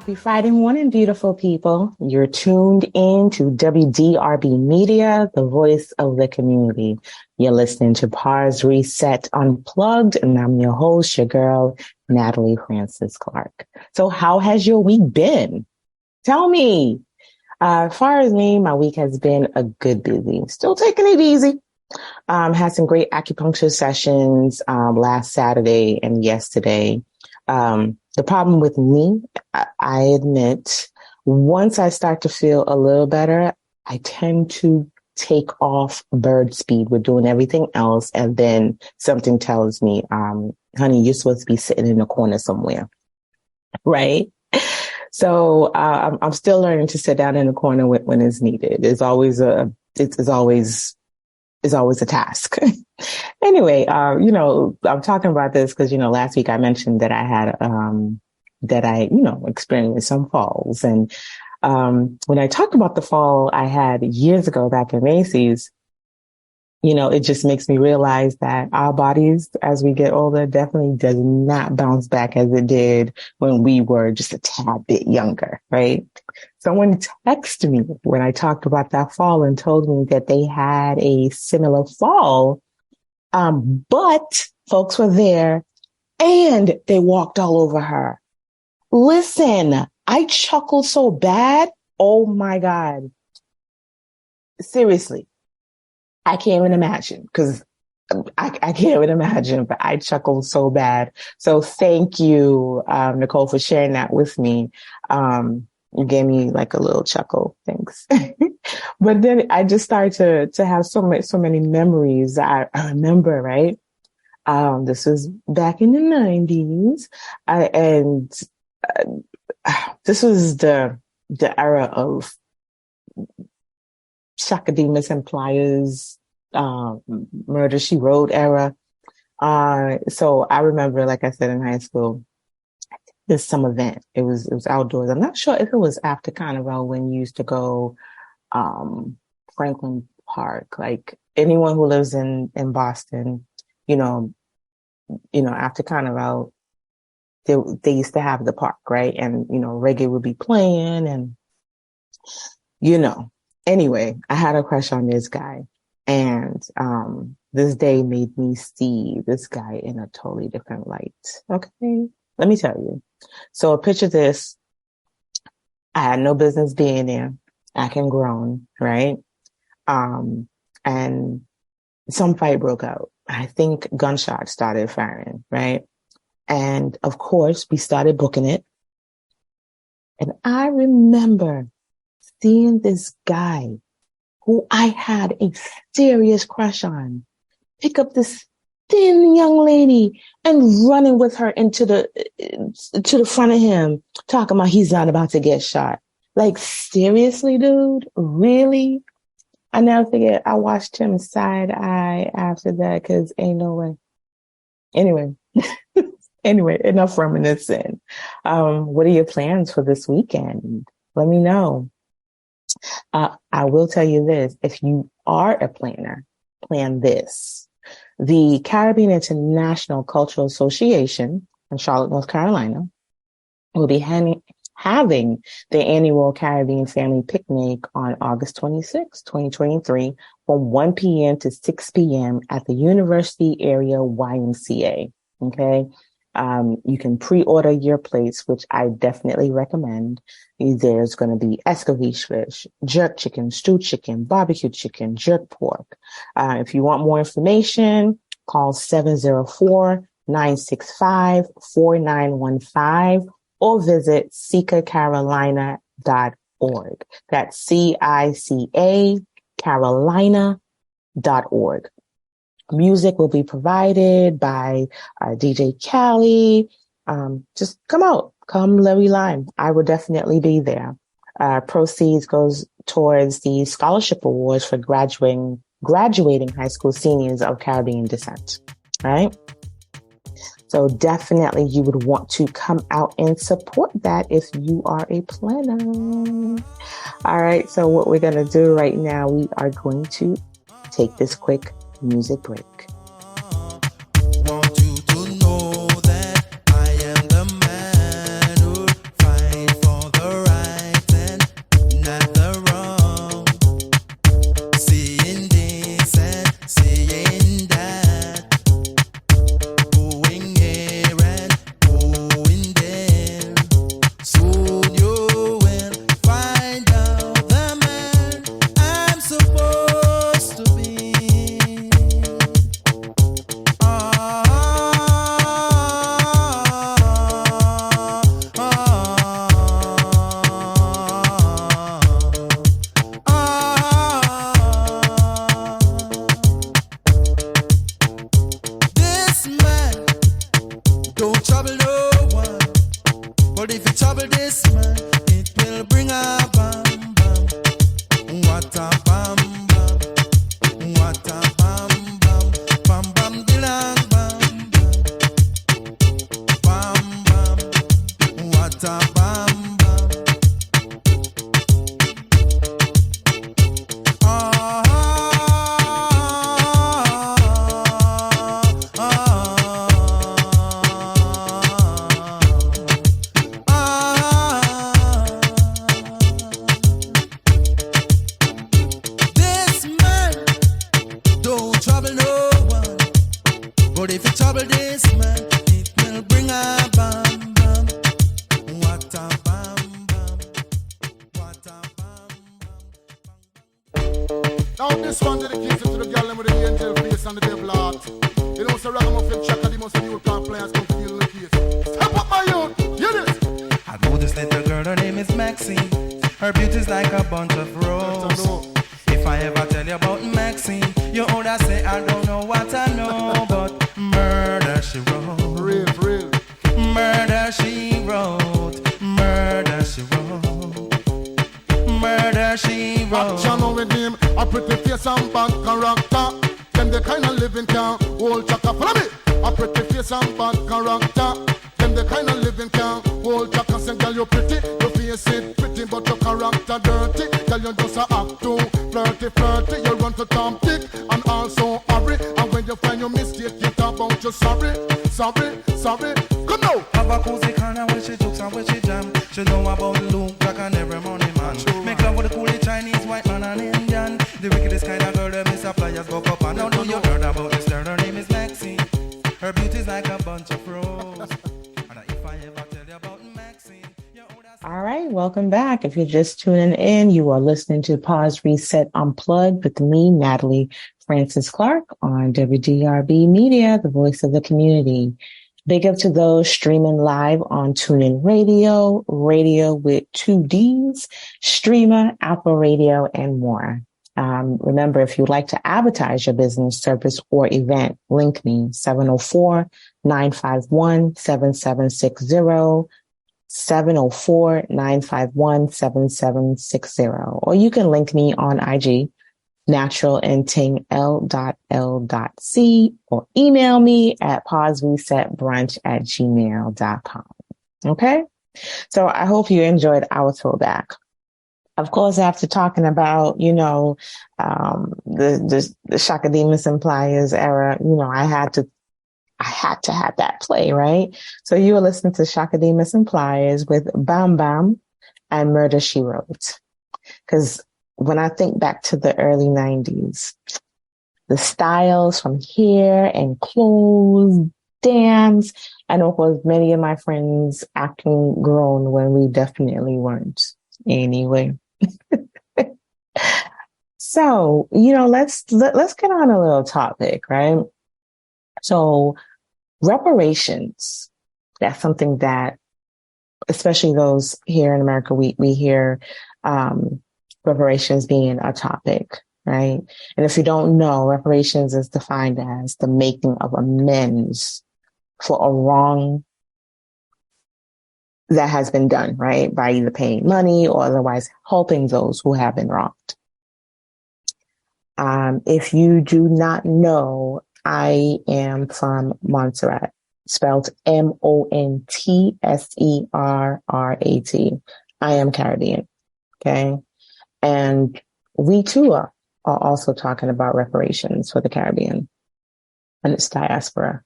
Happy Friday morning, beautiful people. You're tuned in to WDRB Media, the voice of the community. You're listening to Pause Reset Unplugged, and I'm your host, your girl, Natalie Francis-Clarke. So how has your week been? Tell me. As far as me, my week has been a good busy. Still taking it easy. Had some great acupuncture sessions last Saturday and yesterday. The problem with me, I admit, once I start to feel a little better, I tend to take off bird speed with doing everything else. And then something tells me, honey, you're supposed to be sitting in the corner somewhere. Right. So, I'm still learning to sit down in the corner when it's needed. It's always a task. Anyway, I'm talking about this because, last week I mentioned that I had, experienced some falls. And, when I talked about the fall I had years ago back in Macy's, it just makes me realize that our bodies, as we get older, definitely does not bounce back as it did when we were just a tad bit younger, right? Someone texted me when I talked about that fall and told me that they had a similar fall, but folks were there and they walked all over her. Listen, I chuckled so bad. Oh my God. Seriously. I can't even imagine because I can't even imagine, but I chuckled so bad. So thank you, Nicole, for sharing that with me. You gave me like a little chuckle. Thanks. But then I just started to have so many memories. I remember, right? This was back in the 90s. This was the era of Shakademus and Pliers, Murder, She Wrote era. So I remember, like I said, in high school, there's some event. It was outdoors. I'm not sure if it was after Carnival when you used to go, Franklin Park. Like anyone who lives in Boston, after Carnival, they used to have the park, right? And, reggae would be playing and, anyway, I had a crush on this guy. And this day made me see this guy in a totally different light. Okay, let me tell you. So picture this. I had no business being there, acting grown, right? And some fight broke out. I think gunshots started firing, right? And of course, we started booking it. And I remember seeing this guy who I had a serious crush on, pick up this thin young lady and running with her to the front of him, talking about he's not about to get shot. Like, seriously, dude? Really? I never forget. I watched him side eye after that because ain't no way. Anyway, enough reminiscing. What are your plans for this weekend? Let me know. I will tell you this. If you are a planner, plan this. The Caribbean International Cultural Association in Charlotte, North Carolina, will be having the annual Caribbean Family Picnic on August 26, 2023, from 1 p.m. to 6 p.m. at the University Area YMCA. Okay. You can pre-order your plates, which I definitely recommend. There's going to be escovitch fish, jerk chicken, stewed chicken, barbecue chicken, jerk pork. If you want more information, call 704-965-4915 or visit sicacarolina.org. That's CICA Carolina.org. Music will be provided by DJ Callie. Just come out, come Larry Lime. I will definitely be there. Proceeds goes towards the scholarship awards for graduating high school seniors of Caribbean descent. All right. So definitely you would want to come out and support that if you are a planner. All right. So what we're going to do right now, we are going to take this quick music break. Want you to know that I am the man who fight for don't trouble no one. But if you trouble this man, it will bring a bam bam. What a bam bam. What a bam bam. Now this one dedicated to the girl with the angel face and the devil heart. You know, so ragamuffin chaka, the most of you can't play as come feel the case. Step up my youth, hear this. I know this little girl, her name is Maxine. Her beauty's like a bunch of roses. If I ever tell you about Maxine, you older say I don't know what I know, but murder she wrote. Real, real. Murder she wrote. Murder she wrote. Murder she wrote. Action with him, a pretty face and bad character. Them the kind of living can hold chaka. Follow me. A pretty face and bad character. Them the kind of living can hold chaka. Say girl you pretty, your face it pretty, but your character dirty. Girl you just a act too flirty, flirty. You run to Tom Dick and also hurry. And when you find your mistake, you talk about you sorry, sorry, sorry. Come now. Have a cozy corner where she jokes and where she jam. She know about Luke Jack and every money man. Make love with the coolie Chinese, white man and Indian. The wickedest kind of girl that Miss Flyers go up and now do you heard about this girl? Her name is Maxine. Her beauty's like a bunch of roses. And if I ever tell you about Maxine, all right, welcome back. If you're just tuning in, you are listening to Pause Reset Unplugged with me, Natalie Francis-Clarke, on WDRB Media, the voice of the community. Big up to those streaming live on TuneIn Radio, radio with 2 Ds, Streamer, Apple Radio, and more. Remember, if you'd like to advertise your business, service, or event, link me 704-951-7760, 704-951-7760. Or you can link me on IG, naturalandtingl.l.c, or email me at pauseresetbrunch@gmail.com. Okay? So I hope you enjoyed our throwback. Of course, after talking about, the Shaka Demus and Pliers era, I had to have that play, right? So you were listening to Shaka Demus and Pliers with Bam Bam and Murder She Wrote. Because when I think back to the early 90s, the styles from hair and clothes, dance, and of course, many of my friends acting grown when we definitely weren't. Anyway. So, let's get on a little topic, right? So reparations, that's something that, especially those here in America, we hear, reparations being a topic, right? And if you don't know, reparations is defined as the making of amends for a wrong that has been done, right? By either paying money or otherwise helping those who have been wronged. If you do not know, I am from Montserrat, spelled Montserrat. I am Caribbean. Okay. And we too are also talking about reparations for the Caribbean and its diaspora.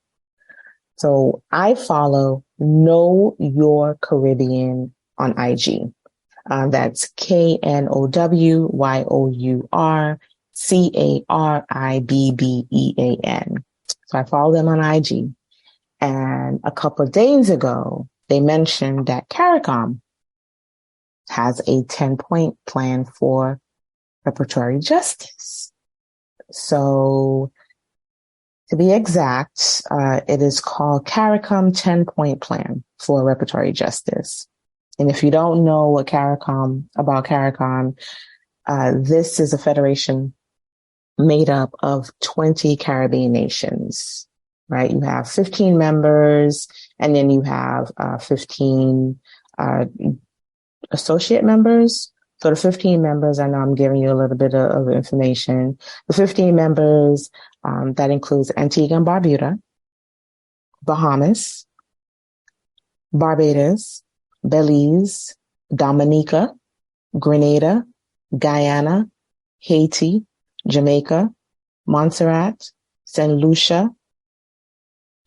So I follow Know Your Caribbean on IG. That's KNOWYOURCARIBBEAN. So I follow them on IG. And a couple of days ago, they mentioned that CARICOM has a 10-point plan for reparatory justice. So to be exact, it is called CARICOM 10-point plan for reparatory justice. And if you don't know what about CARICOM, this is a federation made up of 20 Caribbean nations, right? You have 15 members, and then you have 15 associate members. So the 15 members, I know I'm giving you a little bit of information. The 15 members, that includes Antigua and Barbuda, Bahamas, Barbados, Belize, Dominica, Grenada, Guyana, Haiti, Jamaica, Montserrat, St. Lucia,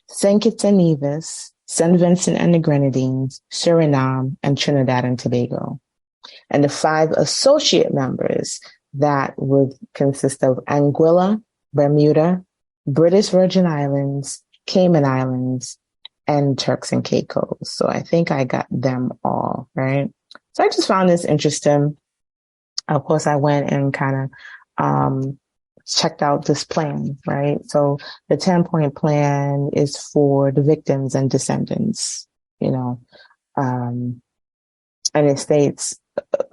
St. Kitts and Nevis, St. Vincent and the Grenadines, Suriname, and Trinidad and Tobago. And the 5 associate members that would consist of Anguilla, Bermuda, British Virgin Islands, Cayman Islands, and Turks and Caicos. So I think I got them all, right? So I just found this interesting. Of course, I went and kind of checked out this plan, right? So the 10-point plan is for the victims and descendants, and it states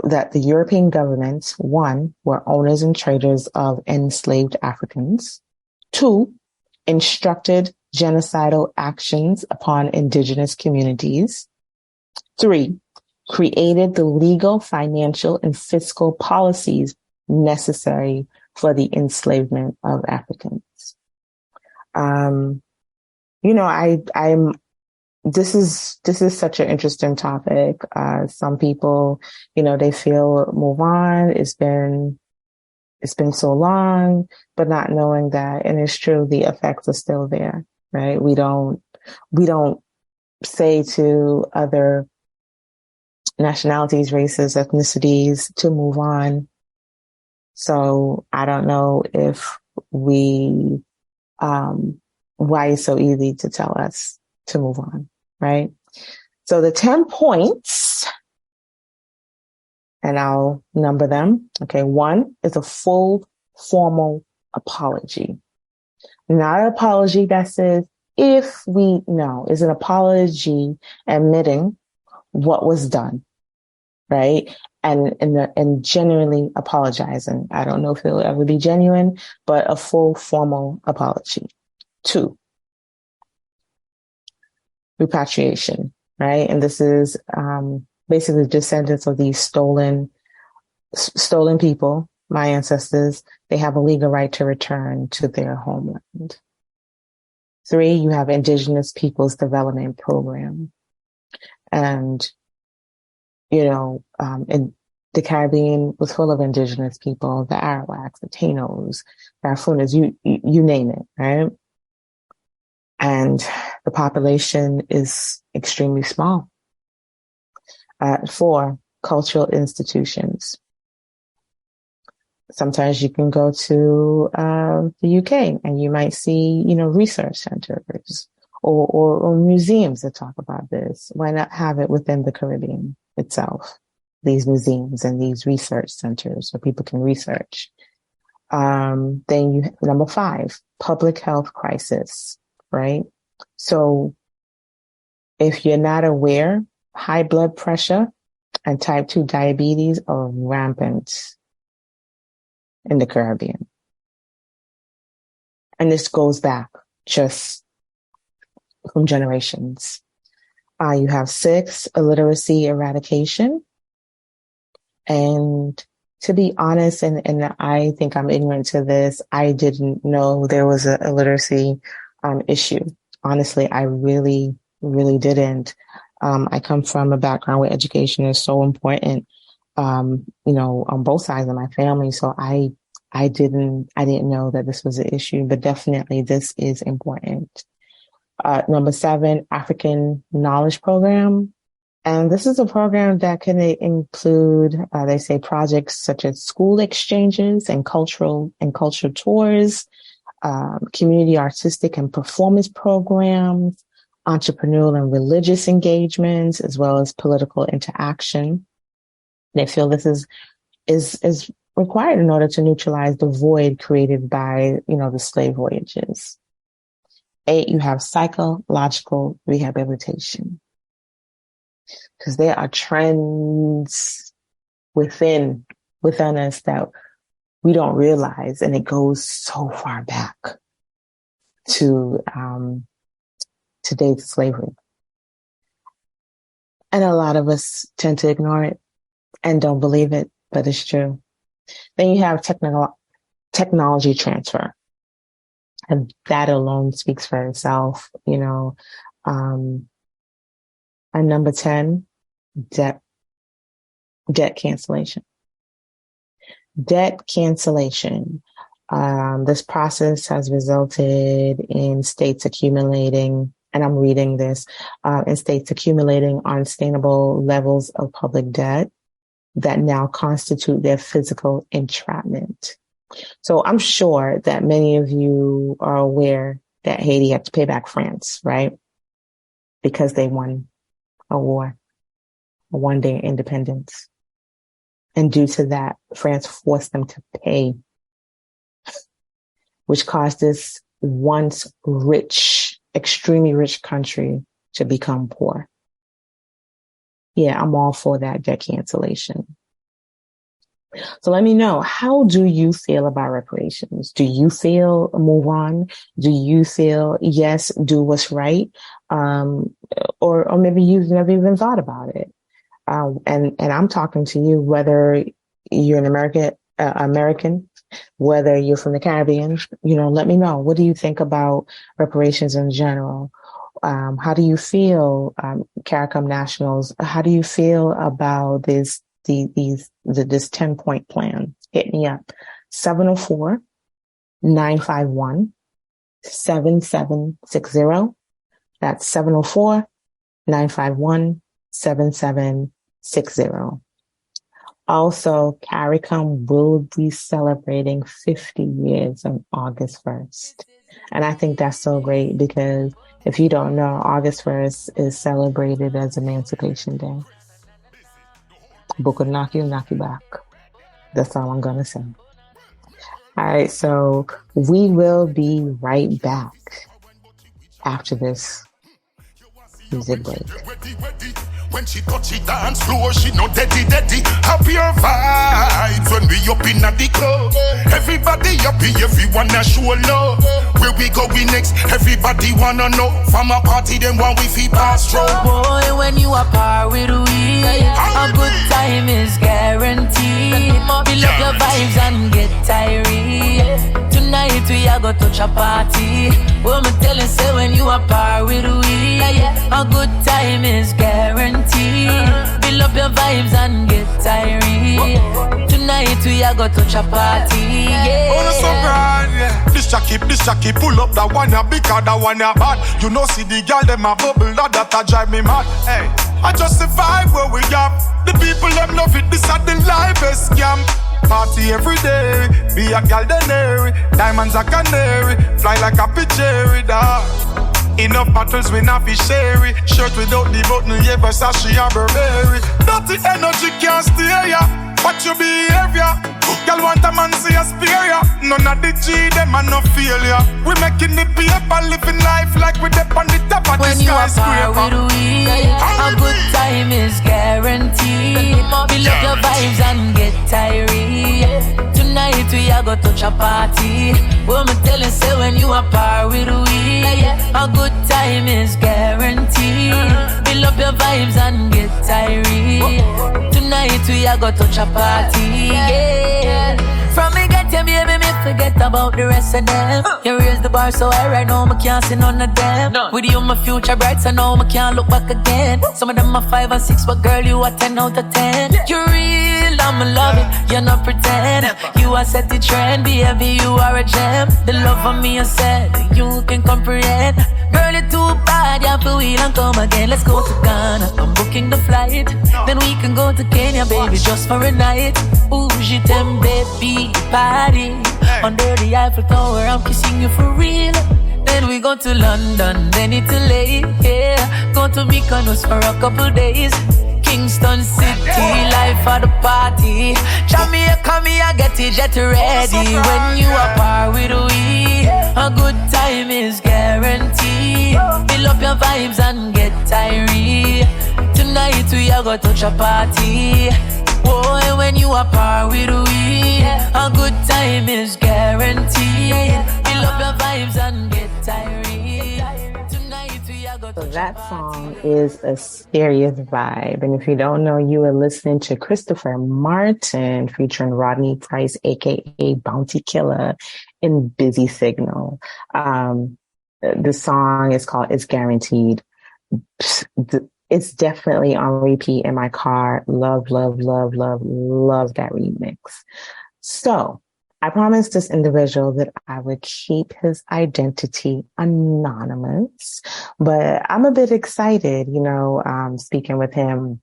that the European governments, 1, were owners and traders of enslaved Africans. 2, instructed genocidal actions upon indigenous communities. 3, created the legal, financial, and fiscal policies necessary for the enslavement of Africans. This is such an interesting topic. Some people, they feel move on. It's been so long, but not knowing that, and it's true, the effects are still there, right? We don't say to other nationalities, races, ethnicities to move on. So I don't know if why it's so easy to tell us to move on, right? So the 10 points, and I'll number them. Okay. 1 is a full formal apology. Not an apology that says, if we know, is an apology admitting what was done, right? And genuinely apologizing. I don't know if it'll ever be genuine, but a full formal apology. 2, repatriation, right? And this is basically descendants of these stolen people, my ancestors. They have a legal right to return to their homeland. 3, you have Indigenous Peoples Development Program. And, in the Caribbean was full of indigenous people, the Arawaks, the Tainos, the Afunas, you name it, right? And the population is extremely small. 4, cultural institutions. Sometimes you can go to the UK and you might see, research centers or museums that talk about this. Why not have it within the Caribbean itself? These museums and these research centers where people can research. Then number 5, public health crisis, right? So if you're not aware, high blood pressure and type 2 diabetes are rampant in the Caribbean. And this goes back just from generations. You have 6, illiteracy eradication. And to be honest, and I think I'm ignorant to this, I didn't know there was a illiteracy issue. Honestly, I really, really didn't. I come from a background where education is so important, on both sides of my family. So I didn't know that this was an issue, but definitely this is important. Number 7, African Knowledge Program. And this is a program that can include, they say, projects such as school exchanges and cultural tours, community artistic and performance programs, entrepreneurial and religious engagements, as well as political interaction. They feel this is required in order to neutralize the void created by, the slave voyages. 8, you have psychological rehabilitation. Because there are trends within us that we don't realize, and it goes so far back to days of slavery. And a lot of us tend to ignore it and don't believe it, but it's true. Then you have technology transfer. And that alone speaks for itself, And number 10, debt cancellation. Debt cancellation. This process has resulted in states accumulating, and I'm reading this, in states accumulating unsustainable levels of public debt that now constitute their physical entrapment. So I'm sure that many of you are aware that Haiti had to pay back France, right? Because they won a war, won their independence. And due to that, France forced them to pay, which caused this once rich, extremely rich country to become poor. Yeah, I'm all for that debt cancellation. So let me know, how do you feel about reparations? Do you feel move on? Do you feel, yes, do what's right? Or maybe you've never even thought about it. And I'm talking to you, whether you're an American, whether you're from the Caribbean, let me know. What do you think about reparations in general? How do you feel, CARICOM nationals? How do you feel about this 10-point plan? Hit me up. 704-951-7760. That's 704-951-7760. Also, CARICOM will be celebrating 50 years on August 1st. And I think that's so great because if you don't know, August 1st is celebrated as Emancipation Day. Book will knock you back. That's all I'm going to say. All right, so we will be right back after this music break. When she touch it dance floor, she no daddy. Happier vibes when we up in the club. Everybody happy, everyone a show love. Where we going next? Everybody wanna know. From a party, then one we feel pass through. Boy, when you are par with we, a good time is guaranteed. Build up your vibes and get tired. Tonight we are go touch a party. What me tell you, say when you are par with we, a good time is guaranteed. Build up your vibes and get tired. Tonight we are go touch a party. Oh, no surprise, yeah. This Jackie, pull up that one ya because that one ya bad. You know see the girl them a bubble, that a drive me mad. Hey, I just survive where we are. The people them love it, this are the livest scam. Party every day, be a gal denary. Diamonds a canary, fly like a cherry dog. Enough battles we not be sherry. Shirt without the button, yeah, Versace and Burberry. Dirty energy can't steer ya. Watch your behavior. Girl want a man see a spare ya. None of the G them a no failure. We making it paper, living life like we dip on the top of the skyscraper. When you are with we, a good time is guaranteed. Build up your vibes and get tired. Tonight we are go touch a party. What me tell you, say when you are par with we, a good time is guaranteed. Build up your vibes and get tired. Tonight we are go touch a party. From me get you, baby, me forget about the rest of them. You raise the bar so high right now, me can't see none of them. With you, my future bright, so now me can't look back again. Some of them are 5 and 6, but girl, you are 10 out of 10. You're real, I'ma love it, you're not pretend. You are set the trend, baby, you are a gem. The love of me, you said, you can comprehend. Girl, you're too bad, you have to wheel and come again. Let's go to Ghana, I'm booking the flight. Then we can go to Kenya, baby, just for a night. Ooh, je t'aime, baby, party. Under the Eiffel Tower, I'm kissing you for real. Then we go to London, then Italy, yeah. Go to Mykonos for a couple days. Kingston City, life for the party. Jamaica, me, I get it jet ready. When you are par with we, a good time is guaranteed. Fill up your vibes and get tired. Tonight we are gonna touch a party. Boy, when you are par with we, a good time is guaranteed. Fill up your vibes and get tired. Tonight we are gonna So touch that a song party. is a serious vibe. And if you don't know, you are listening to Christopher Martin featuring Rodney Price, aka Bounty Killer, in Busy Signal. The song is called It's Guaranteed. It's definitely on repeat in my car. Love that remix. So I promised this individual that I would keep his identity anonymous, but I'm a bit excited, speaking with him.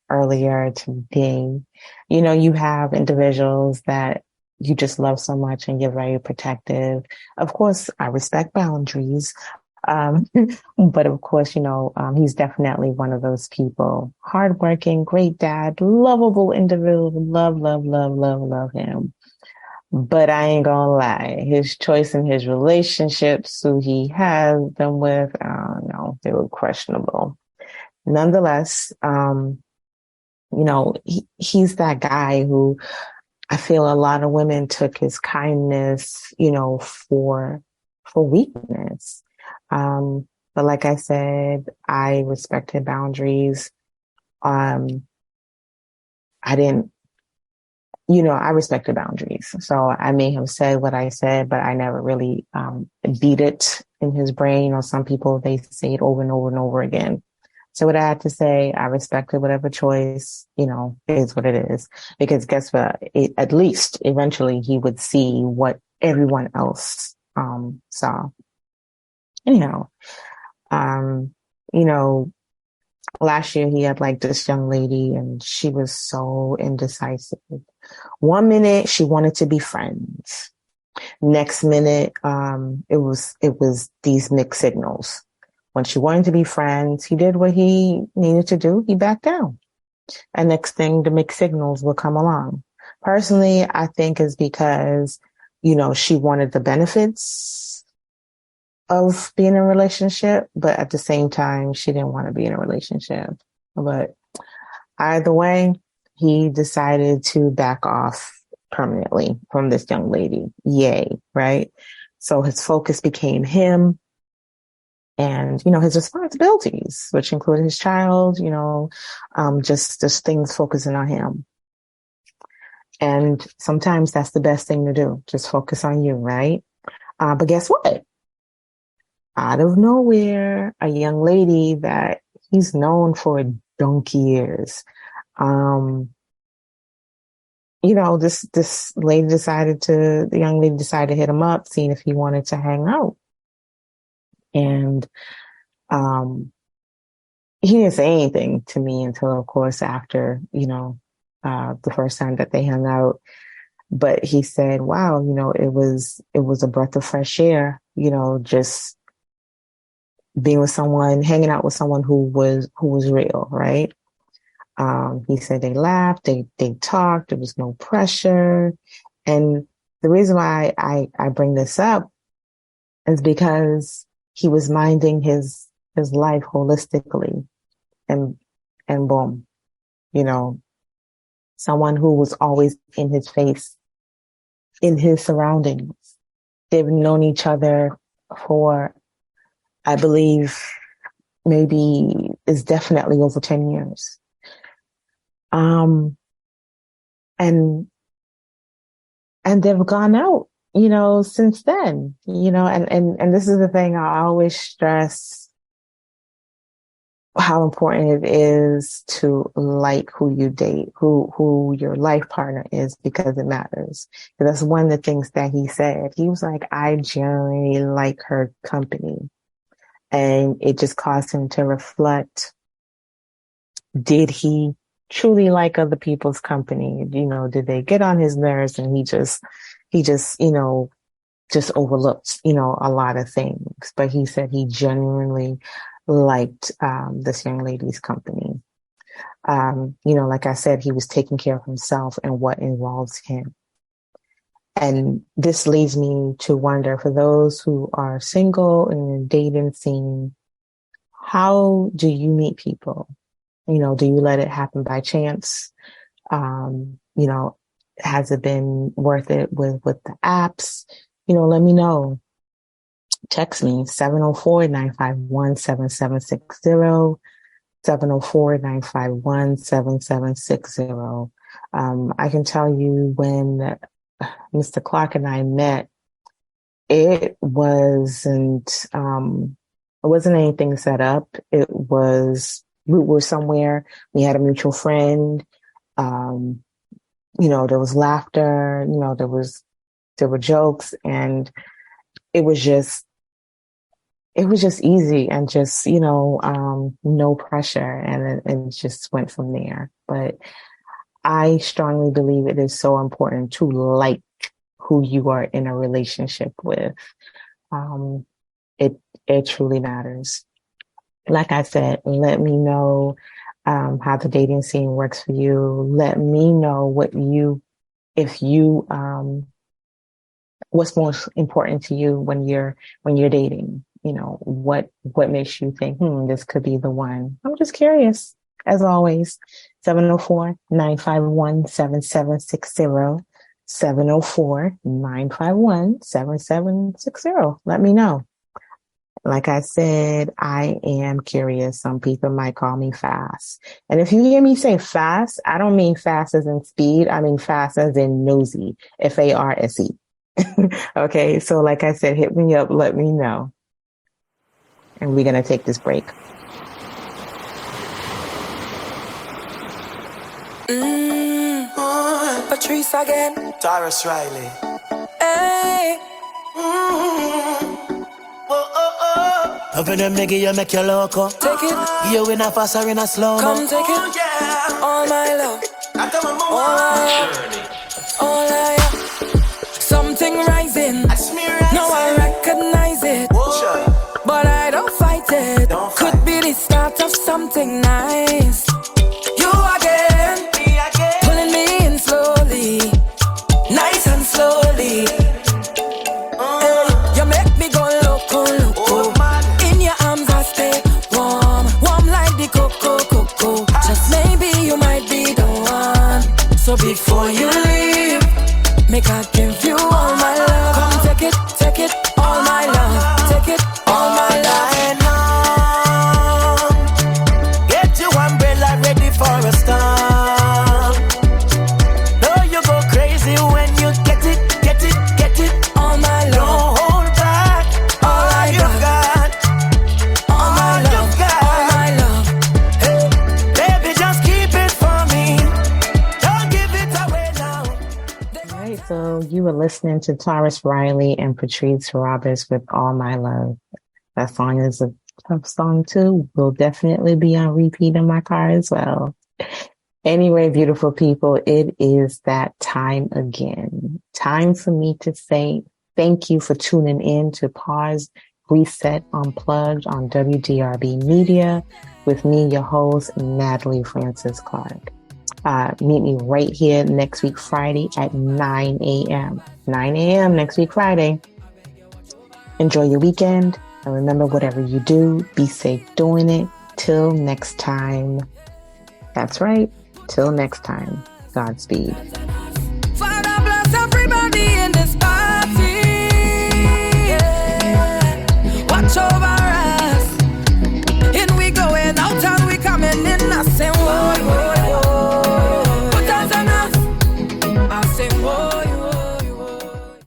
earlier today. You know, you have individuals that you just love so much and you're very protective. Of course, I respect boundaries. Um, but of course, he's definitely one of those people. Hardworking, great dad, lovable individual, love, love, love, love, love him. But I ain't gonna lie, his choice in his relationships, who he has them with, I don't know, they were questionable. Nonetheless, he's that guy who I feel a lot of women took his kindness, for weakness. But like I said, I respected boundaries. I didn't, I respected boundaries. So I may have said what I said, but I never really, beat it in his brain. Or some people, they say it over and over and over again. So what I had to say, I respected whatever choice, is what it is. Because guess what? At least eventually he would see what everyone else, saw. Anyhow, um, you know, last year he had like this young lady and she was so indecisive. One minute she wanted to be friends. Next minute, it was these mixed signals. When she wanted to be friends, he did what he needed to do. He backed down. And next thing, the mixed signals will come along. Personally, I think is because, she wanted the benefits of being in a relationship, but at the same time, she didn't want to be in a relationship. But either way, he decided to back off permanently from this young lady. Yay, right? So his focus became him and, his responsibilities, which included his child, just things focusing on him. And sometimes that's the best thing to do. Just focus on you, right? But guess what? Out of nowhere, a young lady that he's known for donkey years, this the young lady decided to hit him up, seeing if he wanted to hang out. And, he didn't say anything to me until, of course, after, the first time that they hung out. But he said, wow, it was a breath of fresh air, just being with someone, hanging out with someone who was real, right? He said they laughed, they talked, there was no pressure. And the reason why I bring this up is because he was minding his life holistically, and boom, someone who was always in his face, in his surroundings. They've known each other for, I believe, maybe is definitely over 10 years. And they've gone out, since then, and this is the thing I always stress, how important it is to like who you date, who your life partner is, because it matters. That's one of the things that he said. He was like, I generally like her company. And it just caused him to reflect, did he truly like other people's company? Did they get on his nerves and he just overlooked, a lot of things. But he said he genuinely liked this young lady's company. Like I said, he was taking care of himself and what involves him. And this leads me to wonder, for those who are single and in the dating scene, how do you meet people? Do you let it happen by chance? Has it been worth it with the apps? Let me know. Text me 704-951-7760, 704-951-7760. I can tell you when Mr. Clarke and I met, it wasn't anything set up. It was, we were somewhere, we had a mutual friend, there was laughter, there were jokes, and it was just it was just easy and just, no pressure. And it just went from there. But I strongly believe it is so important to like who you are in a relationship with. It truly matters. Like I said, let me know how the dating scene works for you. Let me know what's most important to you when you're dating. What makes you think, this could be the one. I'm just curious. As always, 704-951-7760. 704-951-7760. Let me know. Like I said, I am curious. Some people might call me fast. And if you hear me say fast, I don't mean fast as in speed. I mean fast as in nosy. FARSE. Okay. So like I said, hit me up. Let me know. And we're going to take this break. Patrice again. Taurus Riley. Hey. Loving them nigga, you make you loco. Take it. You in a fast or in a slow. Come take it. All my love. All I something rising. Now I recognize it. But I don't fight it. Could be the start of something nice. You again. Pulling me in slowly. Nice and slowly. You make me go loco. In your arms I stay warm. Warm like the cocoa. Just maybe you might be the one. So before you leave, make I give you all my love. Come take it, all my love. Take it, all my love. Get your umbrella ready for a storm. No, you go crazy when you get it. All my love. Don't hold back. All you got. All my love. Hey, baby, just keep it for me. Don't give it away now. All right. So you were listening to Taurus Riley and Patrice Roberts with All My Love. That song is a tough song too. Will definitely be on repeat in my car as well. Anyway, beautiful people, it is that time again. Time for me to say thank you for tuning in to Pause Reset Unplugged on WDRB Media with me, your host, Natalie Francis-Clarke. Meet me right here next week, Friday at 9 a.m. 9 a.m. next week, Friday. Enjoy your weekend. And remember, whatever you do, be safe doing it. Till next time. That's right. Till next time. Godspeed.